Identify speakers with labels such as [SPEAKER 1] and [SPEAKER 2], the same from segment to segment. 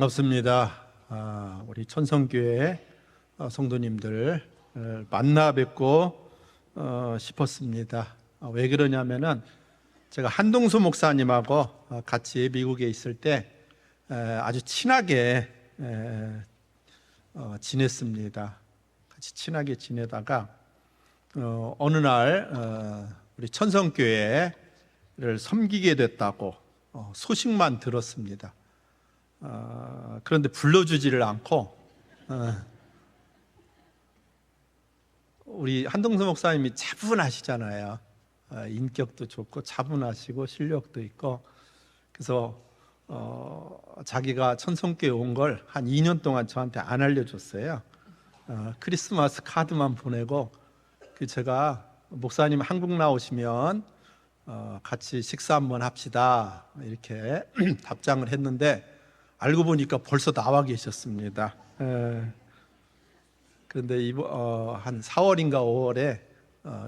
[SPEAKER 1] 반갑습니다. 우리 천성교회 성도님들 만나 뵙고 싶었습니다. 왜 그러냐면은 제가 한동수 목사님하고 같이 미국에 있을 때 아주 친하게 지냈습니다. 같이 친하게 지내다가 어느 날 우리 천성교회를 섬기게 됐다고 소식만 들었습니다. 그런데 불러주지를 않고 우리 한동수 목사님이 차분하시잖아요. 인격도 좋고 차분하시고 실력도 있고, 그래서 자기가 천성교회 온 걸 한 2년 동안 저한테 안 알려줬어요. 크리스마스 카드만 보내고, 제가 목사님 한국 나오시면 같이 식사 한번 합시다 이렇게 답장을 했는데, 알고 보니까 벌써 나와 계셨습니다. 그런데 한 4월인가 5월에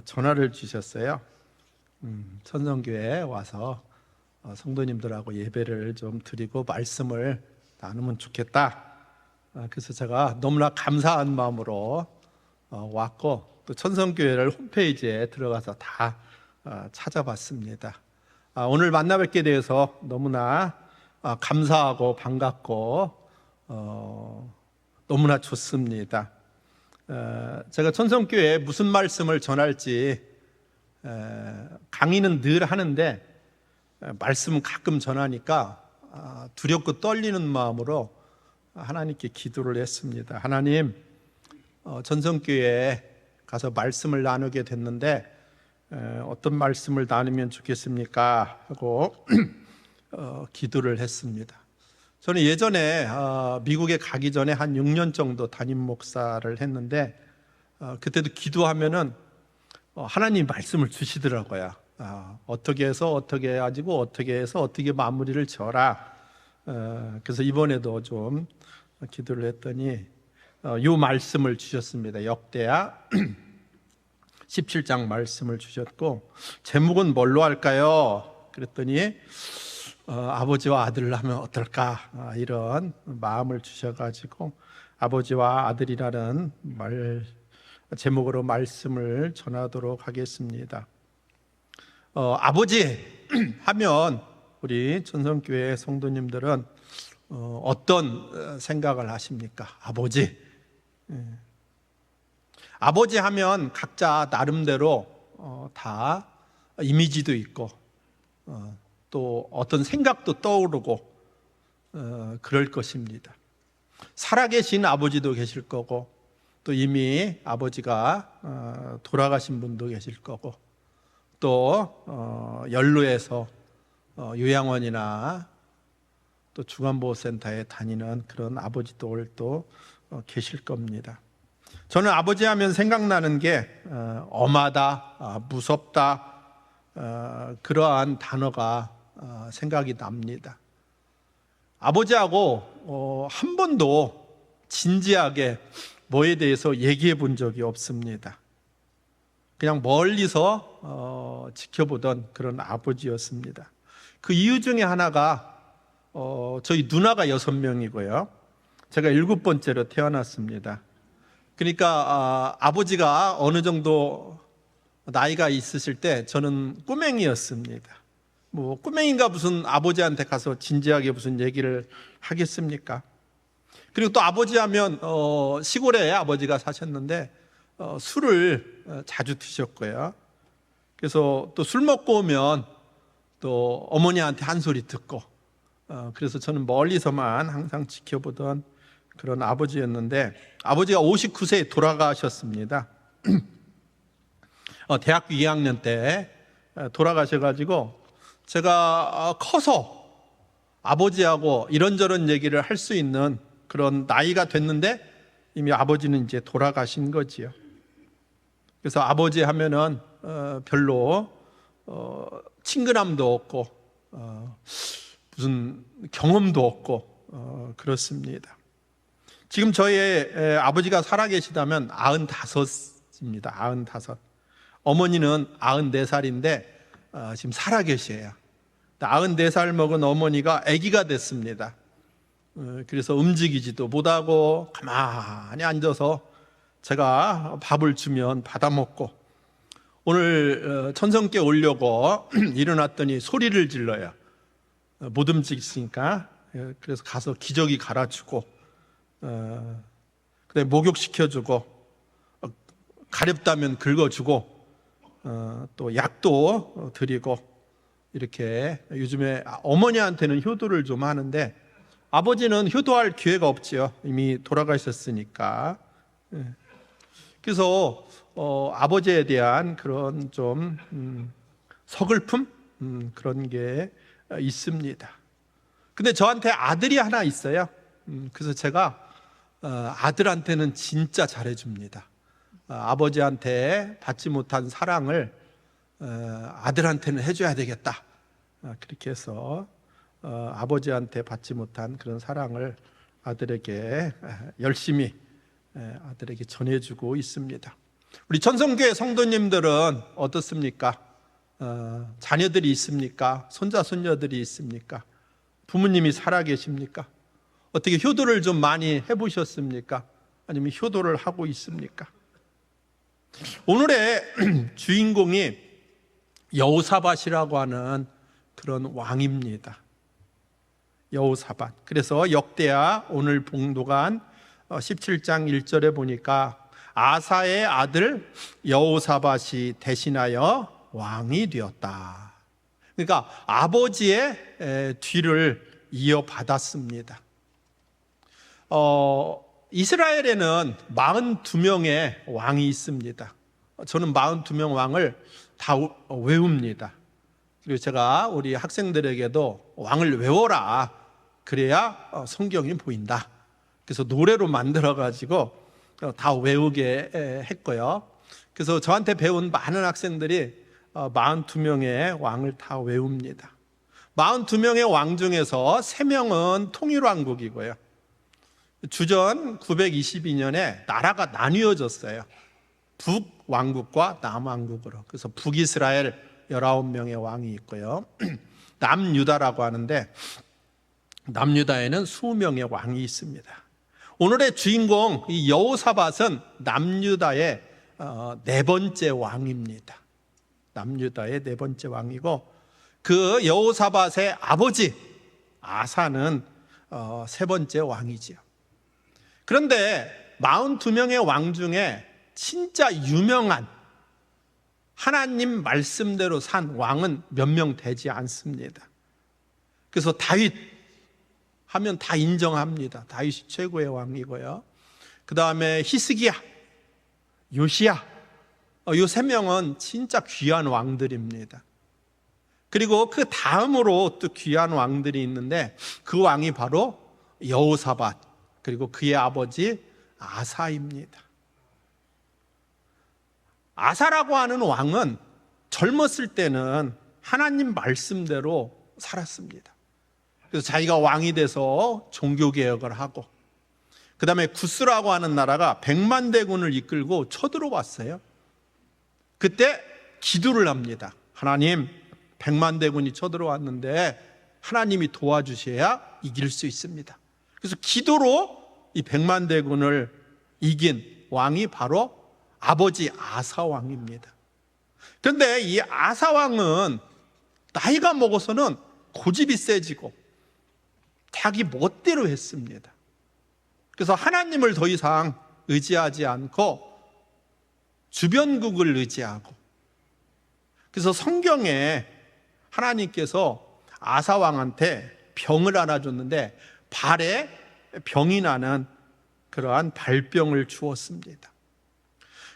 [SPEAKER 1] 전화를 주셨어요. 천성교회에 와서 성도님들하고 예배를 좀 드리고 말씀을 나누면 좋겠다. 그래서 제가 너무나 감사한 마음으로 왔고, 또 천성교회를 홈페이지에 들어가서 다 찾아봤습니다. 오늘 만나 뵙게 되어서 너무나 감사하고 반갑고 너무나 좋습니다. 제가 천성교회에 무슨 말씀을 전할지 강의는 늘 하는데 말씀은 가끔 전하니까 두렵고 떨리는 마음으로 하나님께 기도를 했습니다. 하나님, 천성교회에 가서 말씀을 나누게 됐는데 어떤 말씀을 나누면 좋겠습니까? 하고 기도를 했습니다. 저는 예전에 미국에 가기 전에 한 6년 정도 담임 목사를 했는데 그때도 기도하면은 하나님 말씀을 주시더라고요. 어떻게 해서 어떻게 해가지고 어떻게 해서 어떻게 마무리를 지어라. 그래서 이번에도 좀 기도를 했더니 이 말씀을 주셨습니다. 역대하 17장 말씀을 주셨고, 제목은 뭘로 할까요? 그랬더니 아버지와 아들을 하면 어떨까, 이런 마음을 주셔가지고 아버지와 아들이라는 제목으로 말씀을 전하도록 하겠습니다. 아버지 하면 우리 천성교회 성도님들은 어떤 생각을 하십니까? 아버지. 아버지 하면 각자 나름대로 다 이미지도 있고 또 어떤 생각도 떠오르고 그럴 것입니다. 살아계신 아버지도 계실 거고, 또 이미 아버지가 돌아가신 분도 계실 거고, 또 연로해서 요양원이나 또 중환보호센터에 다니는 그런 아버지도 또 계실 겁니다. 저는 아버지 하면 생각나는 게 엄하다, 무섭다, 그러한 단어가 생각이 납니다. 아버지하고 한 번도 진지하게 뭐에 대해서 얘기해 본 적이 없습니다. 그냥 멀리서 지켜보던 그런 아버지였습니다. 그 이유 중에 하나가 저희 누나가 6명이고요. 제가 7번째로 태어났습니다. 그러니까 아버지가 어느 정도 나이가 있으실 때 저는 꼬맹이였습니다. 꼬맹이가 무슨 아버지한테 가서 진지하게 무슨 얘기를 하겠습니까? 그리고 또 아버지 하면 시골에 아버지가 사셨는데 술을 자주 드셨고요. 그래서 또 술 먹고 오면 또 어머니한테 한 소리 듣고, 그래서 저는 멀리서만 항상 지켜보던 그런 아버지였는데, 아버지가 59세에 돌아가셨습니다. 대학교 2학년 때 돌아가셔가지고 제가 커서 아버지하고 이런저런 얘기를 할 수 있는 그런 나이가 됐는데 이미 아버지는 이제 돌아가신 거지요. 그래서 아버지 하면은 별로 친근함도 없고 무슨 경험도 없고 그렇습니다. 지금 저희 아버지가 살아계시다면 95입니다. 95. 어머니는 94살인데 지금 살아계셔요. 94살 먹은 어머니가 아기가 됐습니다. 그래서 움직이지도 못하고 가만히 앉아서 제가 밥을 주면 받아먹고, 오늘 천성께 오려고 일어났더니 소리를 질러요. 못 움직이니까. 그래서 가서 기저귀 갈아주고, 그다음에 목욕시켜주고, 가렵다면 긁어주고, 또 약도 드리고, 이렇게 요즘에 어머니한테는 효도를 좀 하는데, 아버지는 효도할 기회가 없지요. 이미 돌아가셨으니까. 그래서 아버지에 대한 그런 좀 서글픔, 그런 게 있습니다. 근데 저한테 아들이 하나 있어요. 그래서 제가 아들한테는 진짜 잘해줍니다. 아버지한테 받지 못한 사랑을 아들한테는 해줘야 되겠다. 그렇게 해서 아버지한테 받지 못한 그런 사랑을 아들에게 열심히 아들에게 전해주고 있습니다. 우리 천성교회 성도님들은 어떻습니까? 자녀들이 있습니까? 손자 손녀들이 있습니까? 부모님이 살아계십니까? 어떻게 효도를 좀 많이 해보셨습니까? 아니면 효도를 하고 있습니까? 오늘의 주인공이 여호사밧이라고 하는 그런 왕입니다. 여호사밧. 그래서 역대하 오늘 봉독한 17장 1절에 보니까 아사의 아들 여호사밧이 대신하여 왕이 되었다. 그러니까 아버지의 뒤를 이어받았습니다. 이스라엘에는 42명의 왕이 있습니다. 저는 42명 왕을 다 외웁니다. 그리고 제가 우리 학생들에게도 왕을 외워라. 그래야 성경이 보인다. 그래서 노래로 만들어가지고 다 외우게 했고요. 그래서 저한테 배운 많은 학생들이 42명의 왕을 다 외웁니다. 42명의 왕 중에서 3명은 통일왕국이고요. 주전 922년에 나라가 나뉘어졌어요. 북왕국과 남왕국으로. 그래서 북이스라엘 19명의 왕이 있고요. 남유다라고 하는데 남유다에는 20명의 왕이 있습니다. 오늘의 주인공 이 여호사밧은 남유다의 4번째 왕입니다. 남유다의 4번째 왕이고 그 여호사밧의 아버지 아사는 3번째 왕이지요. 그런데 42명의 왕 중에 진짜 유명한 하나님 말씀대로 산 왕은 몇 명 되지 않습니다. 그래서 다윗 하면 다 인정합니다. 다윗이 최고의 왕이고요. 그 다음에 히스기야, 요시야, 요 3명은 진짜 귀한 왕들입니다. 그리고 그 다음으로 또 귀한 왕들이 있는데 그 왕이 바로 여호사밧 그리고 그의 아버지 아사입니다. 아사라고 하는 왕은 젊었을 때는 하나님 말씀대로 살았습니다. 그래서 자기가 왕이 돼서 종교개혁을 하고 그 다음에 구스라고 하는 나라가 100만 대군을 이끌고 쳐들어왔어요. 그때 기도를 합니다. 하나님, 100만 대군이 쳐들어왔는데 하나님이 도와주셔야 이길 수 있습니다. 그래서 기도로 이 100만 대군을 이긴 왕이 바로 아버지 아사 왕입니다. 그런데 이 아사 왕은 나이가 먹어서는 고집이 세지고 자기 멋대로 했습니다. 그래서 하나님을 더 이상 의지하지 않고 주변국을 의지하고, 그래서 성경에 하나님께서 아사 왕한테 병을 하나 줬는데 발에 병이 나는 그러한 발병을 주었습니다.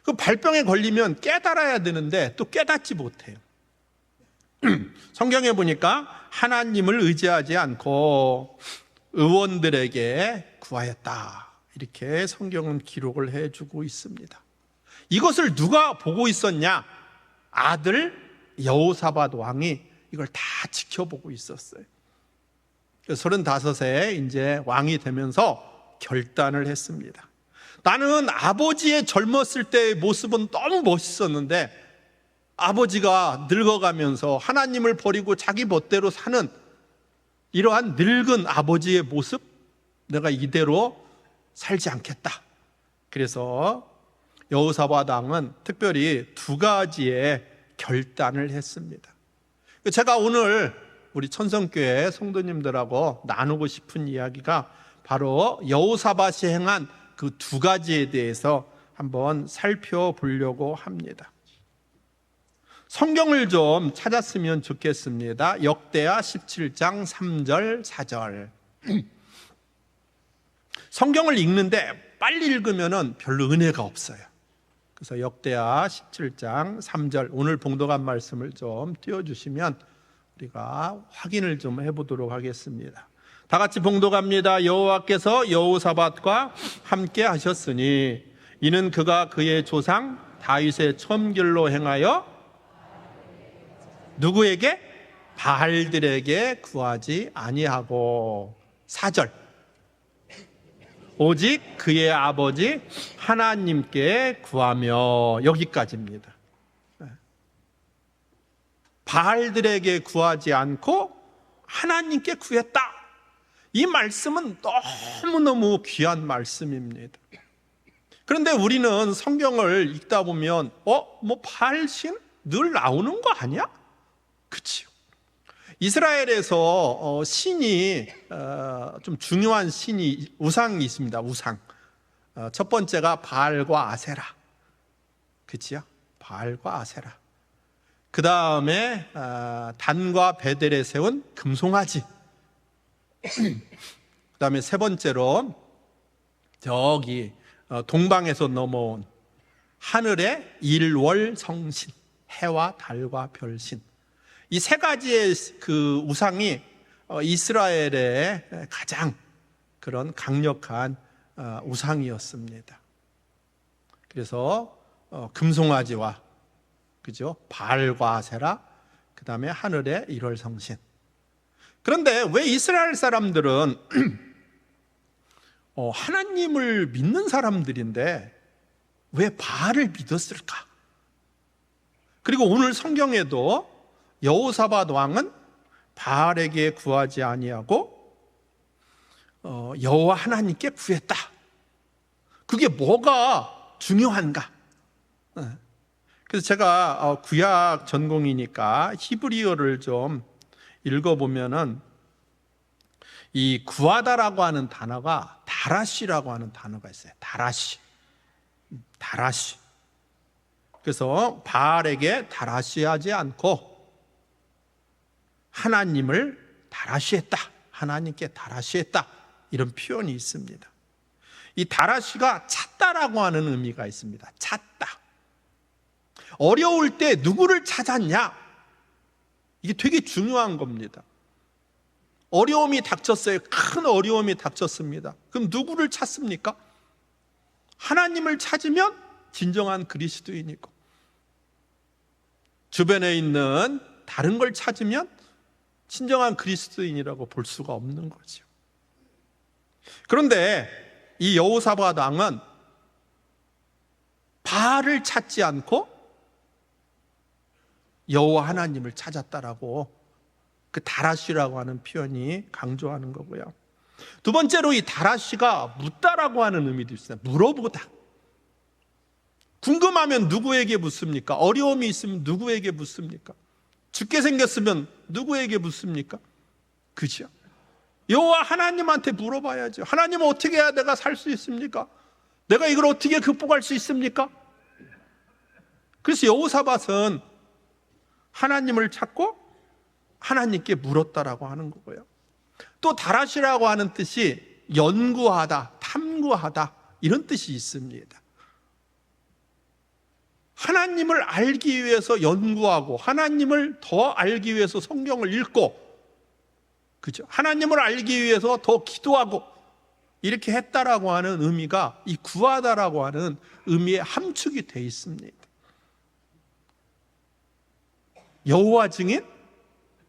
[SPEAKER 1] 그 발병에 걸리면 깨달아야 되는데 또 깨닫지 못해요. 성경에 보니까 하나님을 의지하지 않고 의원들에게 구하였다. 이렇게 성경은 기록을 해주고 있습니다. 이것을 누가 보고 있었냐? 아들 여호사밧 왕이 이걸 다 지켜보고 있었어요. 35세 이제 왕이 되면서 결단을 했습니다. 나는 아버지의 젊었을 때의 모습은 너무 멋있었는데 아버지가 늙어가면서 하나님을 버리고 자기 멋대로 사는 이러한 늙은 아버지의 모습, 내가 이대로 살지 않겠다. 그래서 여호사밧 왕은 특별히 두 가지의 결단을 했습니다. 제가 오늘 우리 천성교회 성도님들하고 나누고 싶은 이야기가 바로 여호사밧이 행한 그 두 가지에 대해서 한번 살펴보려고 합니다. 성경을 좀 찾았으면 좋겠습니다. 역대하 17장 3절 4절. 성경을 읽는데 빨리 읽으면 별로 은혜가 없어요. 그래서 역대하 17장 3절, 오늘 봉독한 말씀을 좀 띄워주시면 우리가 확인을 좀 해보도록 하겠습니다. 다 같이 봉독합니다. 여호와께서 여호사밧과 함께 하셨으니 이는 그가 그의 조상 다윗의 첨길로 행하여 누구에게? 바알들에게 구하지 아니하고. 4절, 오직 그의 아버지 하나님께 구하며. 여기까지입니다. 바알들에게 구하지 않고 하나님께 구했다. 이 말씀은 너무너무 귀한 말씀입니다. 그런데 우리는 성경을 읽다 보면 바알신 늘 나오는 거 아니야? 그치요. 이스라엘에서 신이 좀 중요한 신이 우상이 있습니다. 우상. 첫 번째가 바알과 아세라. 그치요? 바알과 아세라. 그 다음에 단과 베델에 세운 금송아지. 그 다음에 세 번째로 저기 동방에서 넘어온 하늘의 일월 성신, 해와 달과 별신. 이 세 가지의 그 우상이 이스라엘의 가장 그런 강력한 우상이었습니다. 그래서 금송아지와 그죠? 바알과 아세라, 그 다음에 하늘의 일월 성신. 그런데 왜 이스라엘 사람들은 하나님을 믿는 사람들인데 왜 바알을 믿었을까? 그리고 오늘 성경에도 여호사밧 왕은 바알에게 구하지 아니하고 여호와 하나님께 구했다. 그게 뭐가 중요한가? 그래서 제가 구약 전공이니까 히브리어를 좀 읽어보면은 이 구하다라고 하는 단어가 다라시라고 하는 단어가 있어요. 다라시. 그래서 바알에게 다라시하지 않고 하나님을 다라시했다. 하나님께 다라시했다. 이런 표현이 있습니다. 이 다라시가 찾다라고 하는 의미가 있습니다. 찾다. 어려울 때 누구를 찾았냐? 이게 되게 중요한 겁니다. 어려움이 닥쳤어요. 큰 어려움이 닥쳤습니다. 그럼 누구를 찾습니까? 하나님을 찾으면 진정한 그리스도인이고, 주변에 있는 다른 걸 찾으면 진정한 그리스도인이라고 볼 수가 없는 거죠. 그런데 이 여호사밧 왕은 바알을 찾지 않고 여호와 하나님을 찾았다라고 그 다라시라고 하는 표현이 강조하는 거고요. 두 번째로 이 다라시가 묻다라고 하는 의미도 있어요. 물어보다. 궁금하면 누구에게 묻습니까? 어려움이 있으면 누구에게 묻습니까? 죽게 생겼으면 누구에게 묻습니까? 그죠? 여호와 하나님한테 물어봐야죠. 하나님은 어떻게 해야 내가 살 수 있습니까? 내가 이걸 어떻게 극복할 수 있습니까? 그래서 여호사밧은 하나님을 찾고 하나님께 물었다라고 하는 거고요. 또 다라시라고 하는 뜻이 연구하다, 탐구하다 이런 뜻이 있습니다. 하나님을 알기 위해서 연구하고 하나님을 더 알기 위해서 성경을 읽고, 그죠? 하나님을 알기 위해서 더 기도하고 이렇게 했다라고 하는 의미가 이 구하다라고 하는 의미에 함축이 되어 있습니다. 여호와 증인?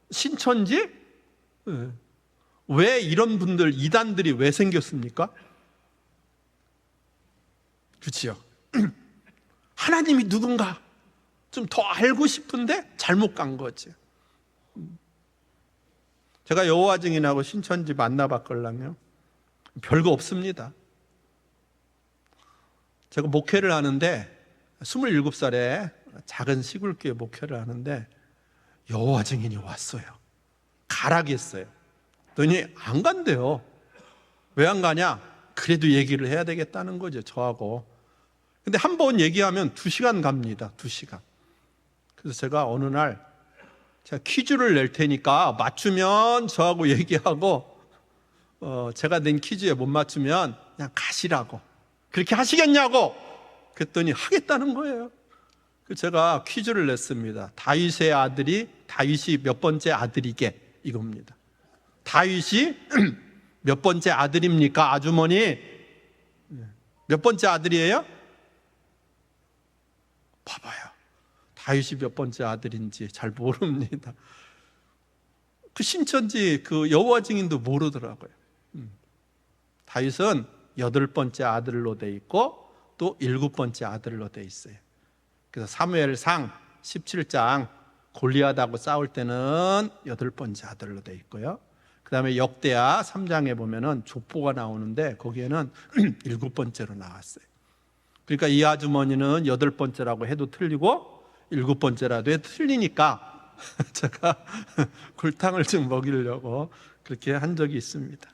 [SPEAKER 1] 신천지? 왜 이런 분들, 이단들이 왜 생겼습니까? 그렇죠? 하나님이 누군가 좀 더 알고 싶은데 잘못 간 거죠. 제가 여호와 증인하고 신천지 만나봤걸랑요. 별거 없습니다. 제가 목회를 하는데 27살에 작은 시골교회 목회를 하는데 여호와 증인이 왔어요. 가라겠어요. 그랬더니 안 간대요. 왜 안 가냐? 그래도 얘기를 해야 되겠다는 거죠, 저하고. 근데 한 번 얘기하면 2시간 갑니다. 2시간. 그래서 제가 어느 날 제가 퀴즈를 낼 테니까 맞추면 저하고 얘기하고 제가 낸 퀴즈에 못 맞추면 그냥 가시라고. 그렇게 하시겠냐고. 그랬더니 하겠다는 거예요. 그래서 제가 퀴즈를 냈습니다. 다윗의 아들이 다윗이 몇 번째 아들이게, 이겁니다. 다윗이 몇 번째 아들입니까? 아주머니 몇 번째 아들이에요? 봐봐요. 다윗이 몇 번째 아들인지 잘 모릅니다. 그 신천지 그 여호와 증인도 모르더라고요. 다윗은 8번째 아들로 돼 있고 또 7번째 아들로 돼 있어요. 그래서 사무엘상 17장 골리앗하고 싸울 때는 8번째 아들로 돼 있고요. 그 다음에 역대하 3장에 보면은 족보가 나오는데 거기에는 7번째로 나왔어요. 그러니까 이 아주머니는 8번째라고 해도 틀리고 7번째라도 해도 틀리니까 제가 골탕을 좀 먹이려고 그렇게 한 적이 있습니다.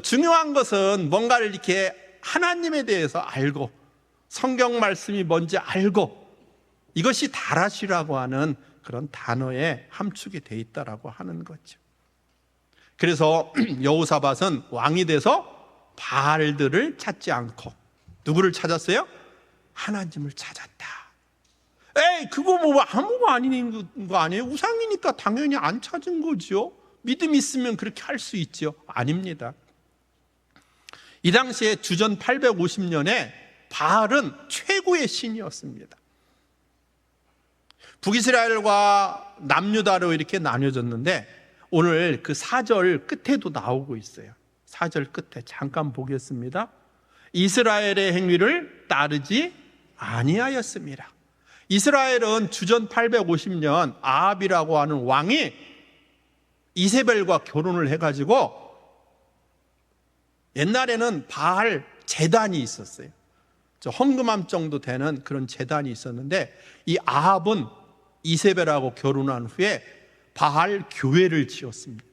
[SPEAKER 1] 중요한 것은 뭔가를 이렇게 하나님에 대해서 알고 성경 말씀이 뭔지 알고 이것이 다라시라고 하는 그런 단어에 함축이 돼 있다라고 하는 거죠. 그래서 여호사밧은 왕이 돼서 바알들을 찾지 않고 누구를 찾았어요? 하나님을 찾았다. 에이, 그거 뭐 아무거 아닌 거 아니에요? 우상이니까 당연히 안 찾은 거죠. 믿음 있으면 그렇게 할 수 있죠. 아닙니다. 이 당시에 주전 850년에 바알은 최고의 신이었습니다. 북이스라엘과 남유다로 이렇게 나뉘어졌는데 오늘 그 4절 끝에도 나오고 있어요. 4절 끝에 잠깐 보겠습니다. 이스라엘의 행위를 따르지 아니하였습니다. 이스라엘은 주전 850년 아합이라고 하는 왕이 이세벨과 결혼을 해가지고 옛날에는 바알 제단이 있었어요. 헌금함 정도 되는 그런 제단이 있었는데 이 아합은 이세벨하고 결혼한 후에 바알 교회를 지었습니다.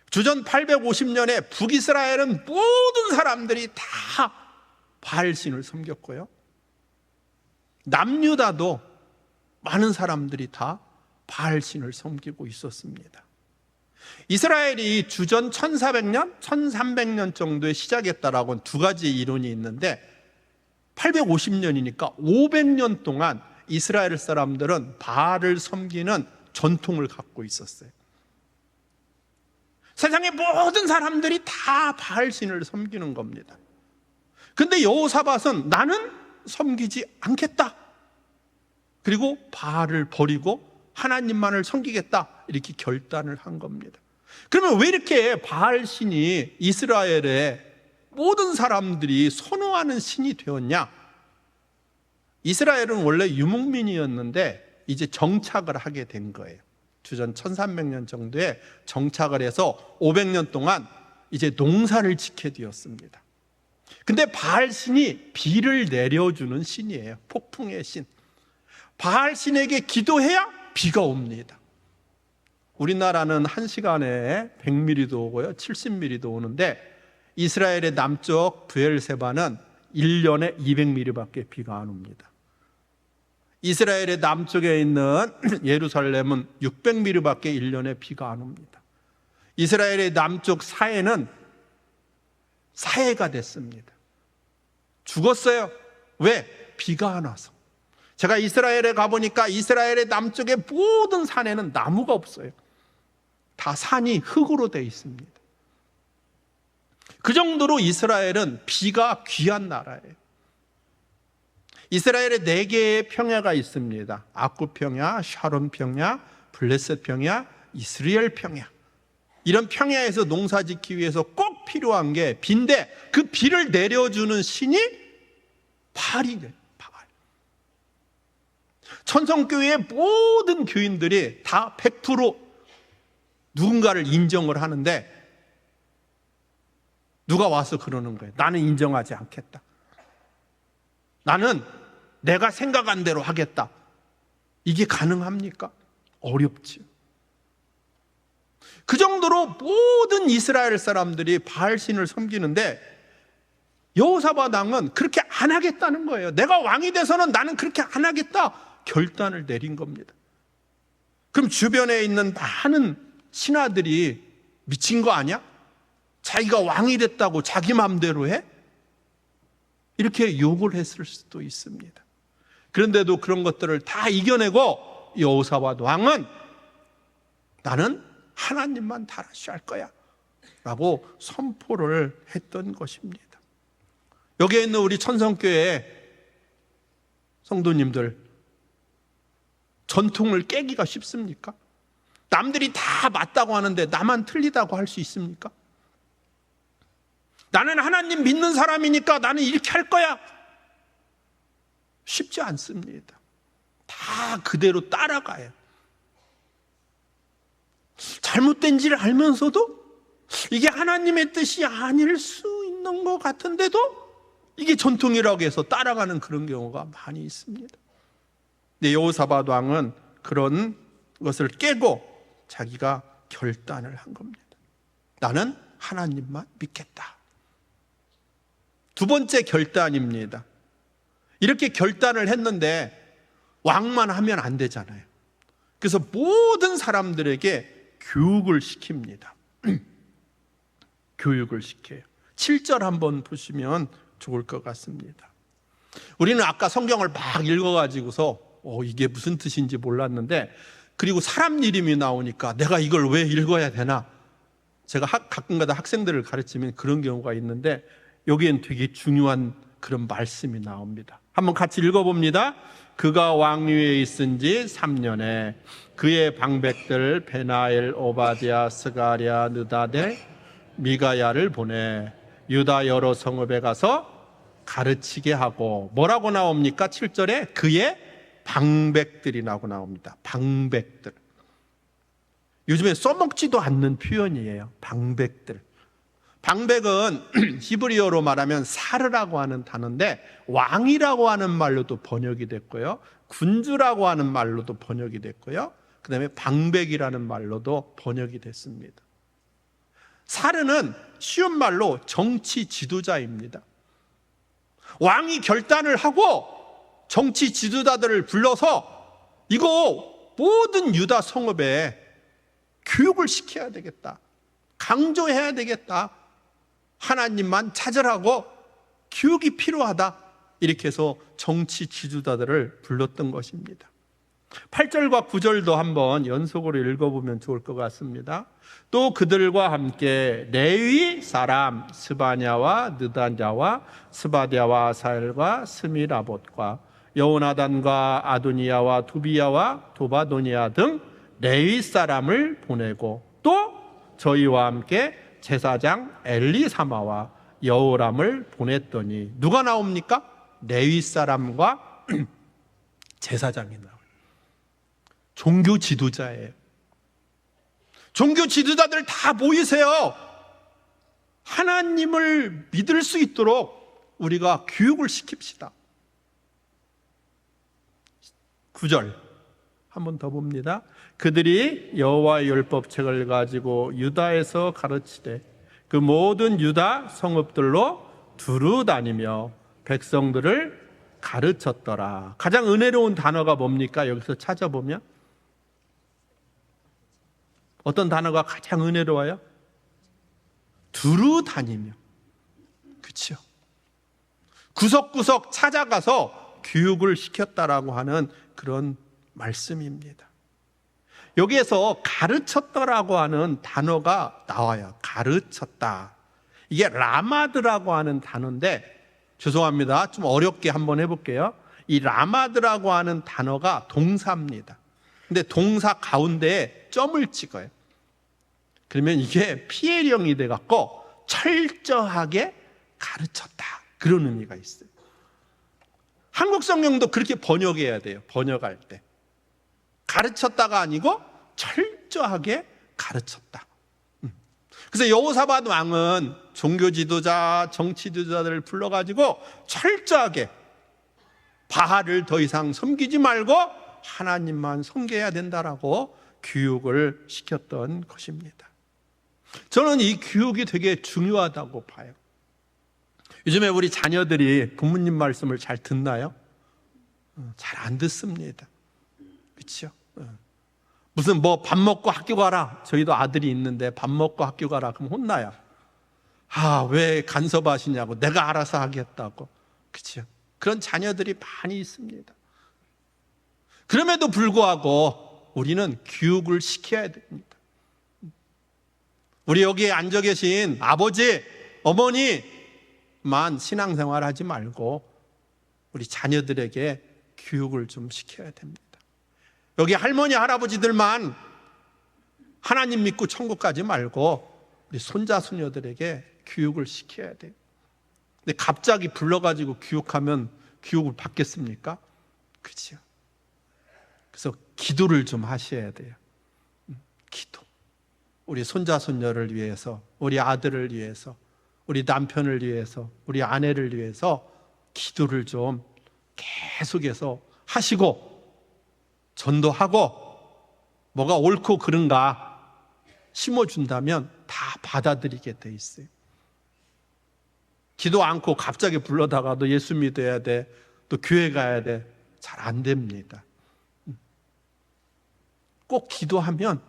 [SPEAKER 1] 주전 850년에 북이스라엘은 모든 사람들이 다 바알 신을 섬겼고요. 남유다도 많은 사람들이 다 바알 신을 섬기고 있었습니다. 이스라엘이 주전 1400년, 1300년 정도에 시작했다라고는 두 가지 이론이 있는데 850년이니까 500년 동안 이스라엘 사람들은 바알을 섬기는 전통을 갖고 있었어요. 세상의 모든 사람들이 다 바알 신을 섬기는 겁니다. 근데 여호사밧은 나는 섬기지 않겠다. 그리고 바알을 버리고 하나님만을 섬기겠다. 이렇게 결단을 한 겁니다. 그러면 왜 이렇게 바알 신이 이스라엘의 모든 사람들이 선호하는 신이 되었냐? 이스라엘은 원래 유목민이었는데 이제 정착을 하게 된 거예요. 주전 1300년 정도에 정착을 해서 500년 동안 이제 농사를 짓게 되었습니다. 근데 바알 신이 비를 내려주는 신이에요. 폭풍의 신. 바알 신에게 기도해야 비가 옵니다. 우리나라는 1시간에 100mm도 오고요, 70mm도 오는데 이스라엘의 남쪽 브엘세바는 1년에 200mm밖에 비가 안 옵니다. 이스라엘의 남쪽에 있는 예루살렘은 600mm밖에 1년에 비가 안 옵니다. 이스라엘의 남쪽 사해는 사해가 됐습니다. 죽었어요. 왜? 비가 안 와서. 제가 이스라엘에 가보니까 이스라엘의 남쪽의 모든 산에는 나무가 없어요. 다 산이 흙으로 되어 있습니다. 그 정도로 이스라엘은 비가 귀한 나라예요. 이스라엘에 4개의 평야가 있습니다. 아쿠 평야, 샤론 평야, 블레셋 평야, 이스라엘 평야. 이런 평야에서 농사 짓기 위해서 꼭 필요한 게 비인데 그 비를 내려주는 신이 바알이에요. 바알. 천성교회의 모든 교인들이 다 100% 누군가를 인정을 하는데 누가 와서 그러는 거예요. 나는 인정하지 않겠다. 나는 내가 생각한 대로 하겠다. 이게 가능합니까? 어렵지요. 그 정도로 모든 이스라엘 사람들이 바알신을 섬기는데 여호사밧 왕은 그렇게 안 하겠다는 거예요. 내가 왕이 돼서는 나는 그렇게 안 하겠다 결단을 내린 겁니다. 그럼 주변에 있는 많은 신하들이 미친 거 아니야? 자기가 왕이 됐다고 자기 마음대로 해? 이렇게 욕을 했을 수도 있습니다. 그런데도 그런 것들을 다 이겨내고 여호사밧 왕은 나는 하나님만 다라시할 거야 라고 선포를 했던 것입니다. 여기에 있는 우리 천성교회 성도님들, 전통을 깨기가 쉽습니까? 남들이 다 맞다고 하는데 나만 틀리다고 할 수 있습니까? 나는 하나님 믿는 사람이니까 나는 이렇게 할 거야. 쉽지 않습니다. 다 그대로 따라가요. 잘못된지를 알면서도 이게 하나님의 뜻이 아닐 수 있는 것 같은데도 이게 전통이라고 해서 따라가는 그런 경우가 많이 있습니다. 근데 여호사밧 왕은 그런 것을 깨고 자기가 결단을 한 겁니다. 나는 하나님만 믿겠다. 두 번째 결단입니다. 이렇게 결단을 했는데 왕만 하면 안 되잖아요. 그래서 모든 사람들에게 교육을 시킵니다. 교육을 시켜요. 7절 한번 보시면 좋을 것 같습니다. 우리는 아까 성경을 막 읽어가지고서 이게 무슨 뜻인지 몰랐는데, 그리고 사람 이름이 나오니까 내가 이걸 왜 읽어야 되나? 제가 가끔가다 학생들을 가르치면 그런 경우가 있는데 여기엔 되게 중요한 그런 말씀이 나옵니다. 한번 같이 읽어봅니다. 그가 왕위에 있은 지 3년에 그의 방백들 베나엘, 오바댜, 스가랴, 느다델, 미가야를 보내 유다 여러 성읍에 가서 가르치게 하고, 뭐라고 나옵니까? 7절에 그의 방백들이라고 나옵니다. 방백들. 요즘에 써먹지도 않는 표현이에요. 방백들. 방백은 히브리어로 말하면 사르라고 하는 단어인데 왕이라고 하는 말로도 번역이 됐고요, 군주라고 하는 말로도 번역이 됐고요, 그 다음에 방백이라는 말로도 번역이 됐습니다. 사르는 쉬운 말로 정치 지도자입니다. 왕이 결단을 하고 정치 지도자들을 불러서 이거 모든 유다 성읍에 교육을 시켜야 되겠다, 강조해야 되겠다, 하나님만 찾으라고 교육이 필요하다, 이렇게 해서 정치 지도자들을 불렀던 것입니다. 8절과 9절도 한번 연속으로 읽어보면 좋을 것 같습니다. 또 그들과 함께 레위 사람 스바냐와 느단자와 스바디아와 아사엘과 스미라봇과 여호나단과 아도니야와 두비야와 도바도니야 등 레위 사람을 보내고, 또 저희와 함께 제사장 엘리사마와 여호람을 보냈더니, 누가 나옵니까? 레위 사람과 제사장이 나와요. 종교 지도자예요. 종교 지도자들 다 모이세요. 하나님을 믿을 수 있도록 우리가 교육을 시킵시다. 9절 한 번 더 봅니다. 그들이 여호와의 율법책을 가지고 유다에서 가르치되 그 모든 유다 성읍들로 두루 다니며 백성들을 가르쳤더라. 가장 은혜로운 단어가 뭡니까? 여기서 찾아보면 어떤 단어가 가장 은혜로워요? 두루 다니며. 그렇죠? 구석구석 찾아가서 교육을 시켰다라고 하는 그런 말씀입니다. 여기에서 가르쳤더라고 하는 단어가 나와요. 가르쳤다. 이게 라마드라고 하는 단어인데, 죄송합니다, 좀 어렵게 한번 해볼게요. 이 라마드라고 하는 단어가 동사입니다. 근데 동사 가운데에 점을 찍어요. 그러면 이게 피해령이 돼갖고 철저하게 가르쳤다, 그런 의미가 있어요. 한국 성경도 그렇게 번역해야 돼요. 번역할 때 가르쳤다가 아니고 철저하게 가르쳤다. 그래서 여호사밧 왕은 종교 지도자, 정치 지도자들을 불러가지고 철저하게 바알을 더 이상 섬기지 말고 하나님만 섬겨야 된다라고 교육을 시켰던 것입니다. 저는 이 교육이 되게 중요하다고 봐요. 요즘에 우리 자녀들이 부모님 말씀을 잘 듣나요? 잘 안 듣습니다. 그렇죠? 무슨 뭐 밥 먹고 학교 가라. 저희도 아들이 있는데 밥 먹고 학교 가라. 그럼 혼나요. 왜 간섭하시냐고. 내가 알아서 하겠다고. 그렇죠? 그런 자녀들이 많이 있습니다. 그럼에도 불구하고 우리는 교육을 시켜야 됩니다. 우리 여기에 앉아 계신 아버지, 어머니만 신앙생활 하지 말고 우리 자녀들에게 교육을 좀 시켜야 됩니다. 여기 할머니, 할아버지들만 하나님 믿고 천국 가지 말고 우리 손자, 손녀들에게 교육을 시켜야 돼요. 근데 갑자기 불러가지고 교육하면 교육을 받겠습니까? 그렇죠. 그래서 기도를 좀 하셔야 돼요. 기도. 우리 손자, 손녀를 위해서, 우리 아들을 위해서, 우리 남편을 위해서, 우리 아내를 위해서 기도를 좀 계속해서 하시고 전도하고 뭐가 옳고 그른가 심어준다면 다 받아들이게 돼 있어요. 기도 않고 갑자기 불러다가 너 예수 믿어야 돼, 또 교회 가야 돼, 잘 안 됩니다. 꼭 기도하면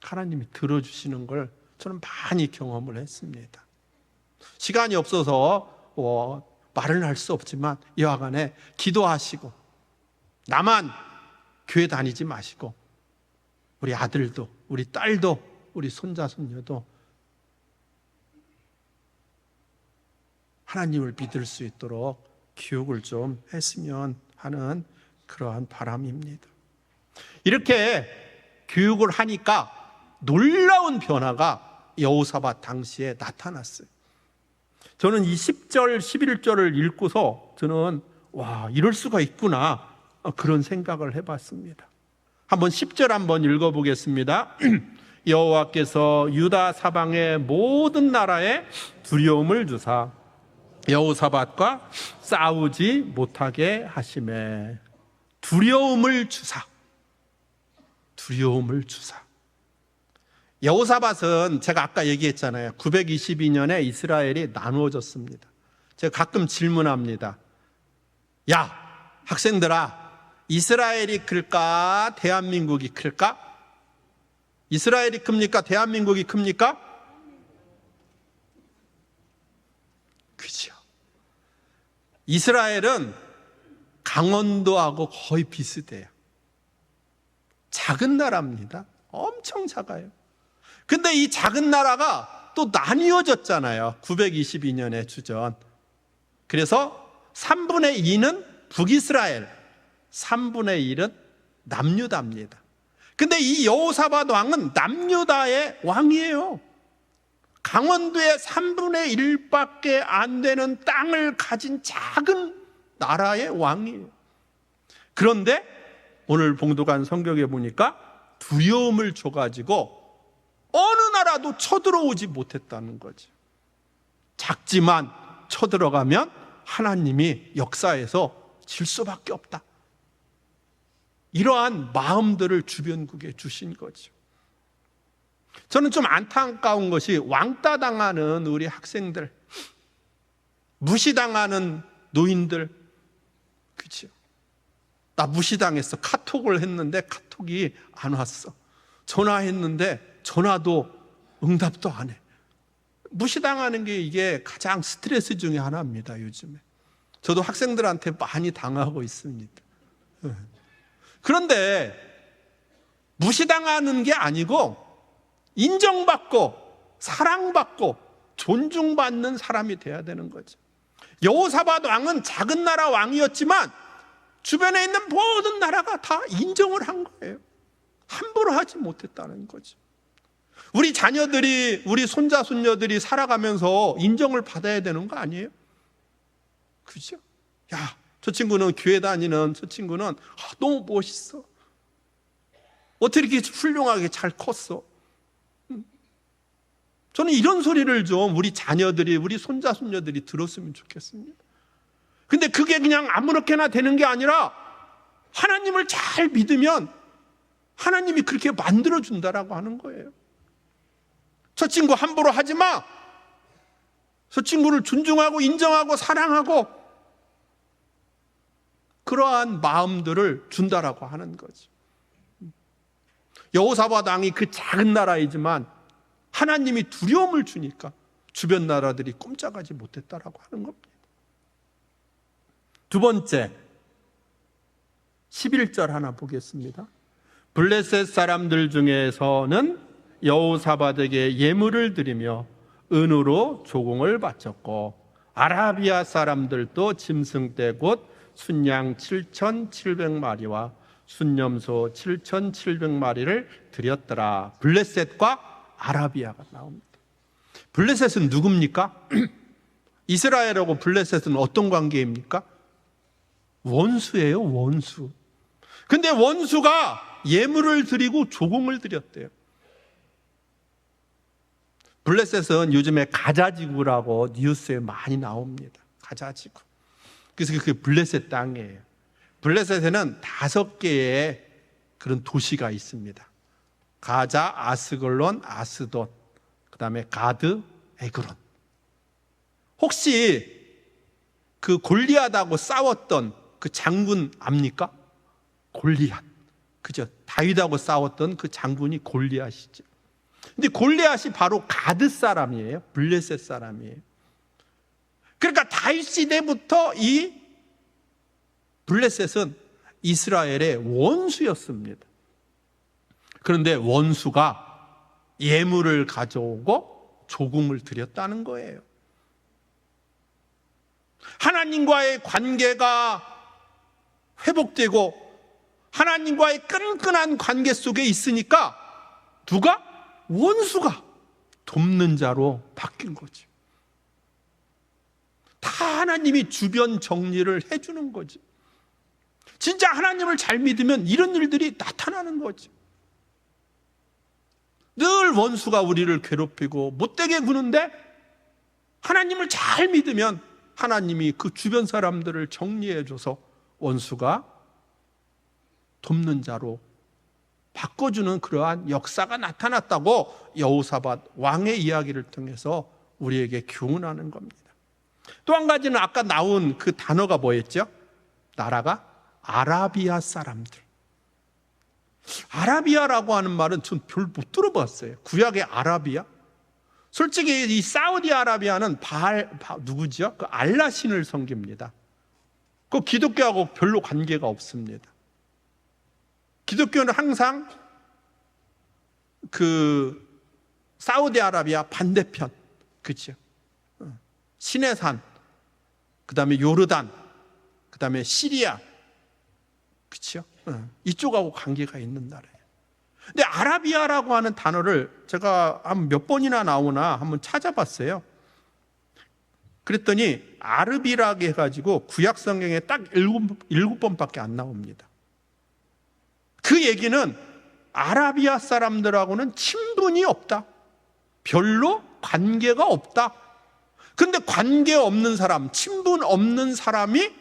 [SPEAKER 1] 하나님이 들어주시는 걸 저는 많이 경험을 했습니다. 시간이 없어서 말은 할 수 없지만 여하간에 기도하시고 나만 교회 다니지 마시고 우리 아들도 우리 딸도 우리 손자 손녀도 하나님을 믿을 수 있도록 교육을 좀 했으면 하는 그러한 바람입니다. 이렇게 교육을 하니까 놀라운 변화가 여호사밧 당시에 나타났어요. 저는 이 10절, 11절을 읽고서 저는 이럴 수가 있구나 그런 생각을 해봤습니다. 한번 10절 한번 읽어보겠습니다. 여호와께서 유다 사방의 모든 나라에 두려움을 주사 여호사밧과 싸우지 못하게 하시매. 두려움을 주사. 여호사밧은 제가 아까 얘기했잖아요. 922년에 이스라엘이 나누어졌습니다. 제가 가끔 질문합니다. 야, 학생들아, 이스라엘이 클까? 대한민국이 클까? 이스라엘이 큽니까? 대한민국이 큽니까? 그죠. 이스라엘은 강원도하고 거의 비슷해요. 작은 나라입니다. 엄청 작아요. 근데 이 작은 나라가 또 나뉘어졌잖아요. 922년의 주전. 그래서 3분의 2는 북이스라엘, 3분의 1은 남유다입니다. 근데 이 여호사밧 왕은 남유다의 왕이에요. 강원도의 3분의 1밖에 안 되는 땅을 가진 작은 나라의 왕이에요. 그런데 오늘 봉독한 성경에 보니까 두려움을 줘가지고 어느 나라도 쳐들어오지 못했다는 거죠. 작지만 쳐들어가면 하나님이 역사에서 질 수밖에 없다. 이러한 마음들을 주변국에 주신 거죠. 저는 좀 안타까운 것이 왕따 당하는 우리 학생들, 무시당하는 노인들, 그렇죠? 나 무시당했어. 카톡을 했는데 카톡이 안 왔어. 전화했는데 전화도 응답도 안 해. 무시당하는 게 이게 가장 스트레스 중에 하나입니다, 요즘에. 저도 학생들한테 많이 당하고 있습니다. 그런데 무시당하는 게 아니고 인정받고 사랑받고 존중받는 사람이 돼야 되는 거죠. 여호사밧 왕은 작은 나라 왕이었지만 주변에 있는 모든 나라가 다 인정을 한 거예요. 함부로 하지 못했다는 거죠. 우리 자녀들이, 우리 손자, 손녀들이 살아가면서 인정을 받아야 되는 거 아니에요? 그죠? 야, 저 친구는 교회 다니는 저 친구는 너무 멋있어. 어떻게 이렇게 훌륭하게 잘 컸어? 저는 이런 소리를 좀 우리 자녀들이, 우리 손자, 손녀들이 들었으면 좋겠습니다. 근데 그게 그냥 아무렇게나 되는 게 아니라 하나님을 잘 믿으면 하나님이 그렇게 만들어준다라고 하는 거예요. 저 친구 함부로 하지 마. 저 친구를 존중하고 인정하고 사랑하고 그러한 마음들을 준다라고 하는 거죠. 여호사밧 왕이 그 작은 나라이지만 하나님이 두려움을 주니까 주변 나라들이 꼼짝하지 못했다라고 하는 겁니다. 두 번째, 11절 하나 보겠습니다. 블레셋 사람들 중에서는 여호사밧에게 예물을 드리며 은으로 조공을 바쳤고 아라비아 사람들도 짐승떼 곧 순양 7,700마리와 순염소 7,700마리를 드렸더라. 블레셋과 아라비아가 나옵니다. 블레셋은 누굽니까? 이스라엘하고 블레셋은 어떤 관계입니까? 원수예요, 원수. 근데 원수가 예물을 드리고 조공을 드렸대요. 블레셋은 요즘에 가자지구라고 뉴스에 많이 나옵니다. 가자지구. 그래서 그게 블레셋 땅이에요. 블레셋에는 5개의 그런 도시가 있습니다. 가자, 아스글론, 아스돗, 그 다음에 가드, 에그론. 혹시 그 골리앗하고 싸웠던 그 장군 압니까? 골리앗. 그죠? 다윗하고 싸웠던 그 장군이 골리앗이죠. 근데 골리앗이 바로 가드 사람이에요. 블레셋 사람이에요. 그러니까 다윗 시대부터 이 블레셋은 이스라엘의 원수였습니다. 그런데 원수가 예물을 가져오고 조공을 드렸다는 거예요. 하나님과의 관계가 회복되고 하나님과의 끈끈한 관계 속에 있으니까 누가? 원수가 돕는 자로 바뀐 거지. 다 하나님이 주변 정리를 해주는 거지. 진짜 하나님을 잘 믿으면 이런 일들이 나타나는 거지. 늘 원수가 우리를 괴롭히고 못되게 구는데 하나님을 잘 믿으면 하나님이 그 주변 사람들을 정리해줘서 원수가 돕는 자로 바꿔주는 그러한 역사가 나타났다고 여호사밧 왕의 이야기를 통해서 우리에게 교훈하는 겁니다. 또 한 가지는 아까 나온 그 단어가 뭐였죠? 나라가 아라비아 사람들. 아라비아라고 하는 말은 전 별 못 들어봤어요. 구약의 아라비아? 솔직히 이 사우디아라비아는 누구죠? 그 알라 신을 섬깁니다. 그 기독교하고 별로 관계가 없습니다. 기독교는 항상 그 사우디아라비아 반대편, 그렇죠? 시내산, 그 다음에 요르단, 그 다음에 시리아, 그렇죠? 이쪽하고 관계가 있는 나라예요. 근데 아라비아라고 하는 단어를 제가 한 몇 번이나 나오나 한번 찾아봤어요. 그랬더니 아르비라고 해가지고 구약 성경에 딱 7번밖에 안 나옵니다. 그 얘기는 아라비아 사람들하고는 친분이 없다. 별로 관계가 없다. 근데 관계 없는 사람, 친분 없는 사람이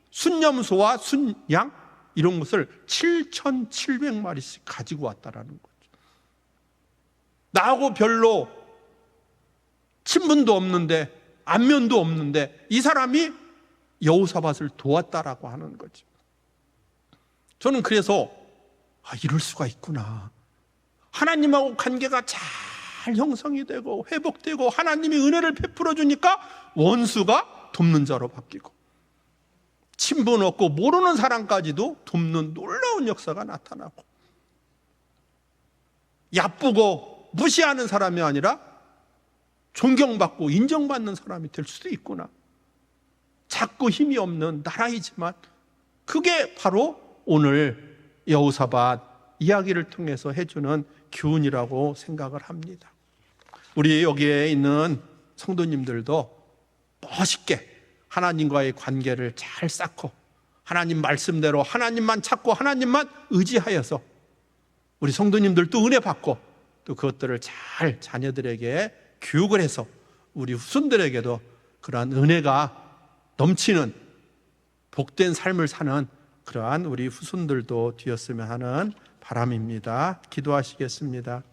[SPEAKER 1] 순염소와 순양 이런 것을 7,700마리씩 가지고 왔다라는 거죠. 나하고 별로 친분도 없는데 안면도 없는데 이 사람이 여호사밧을 도왔다라고 하는 거죠. 저는 그래서 이럴 수가 있구나. 하나님하고 관계가 잘 형성이 되고 회복되고 하나님이 은혜를 베풀어 주니까 원수가 돕는 자로 바뀌고 친분 없고 모르는 사람까지도 돕는 놀라운 역사가 나타나고 야쁘고 무시하는 사람이 아니라 존경받고 인정받는 사람이 될 수도 있구나. 작고 힘이 없는 나라이지만 그게 바로 오늘 여호사밧 이야기를 통해서 해주는 교훈이라고 생각을 합니다. 우리 여기에 있는 성도님들도 멋있게 하나님과의 관계를 잘 쌓고 하나님 말씀대로 하나님만 찾고 하나님만 의지하여서 우리 성도님들도 은혜 받고 또 그것들을 잘 자녀들에게 교육을 해서 우리 후손들에게도 그러한 은혜가 넘치는 복된 삶을 사는 그러한 우리 후손들도 되었으면 하는 바람입니다. 기도하시겠습니다.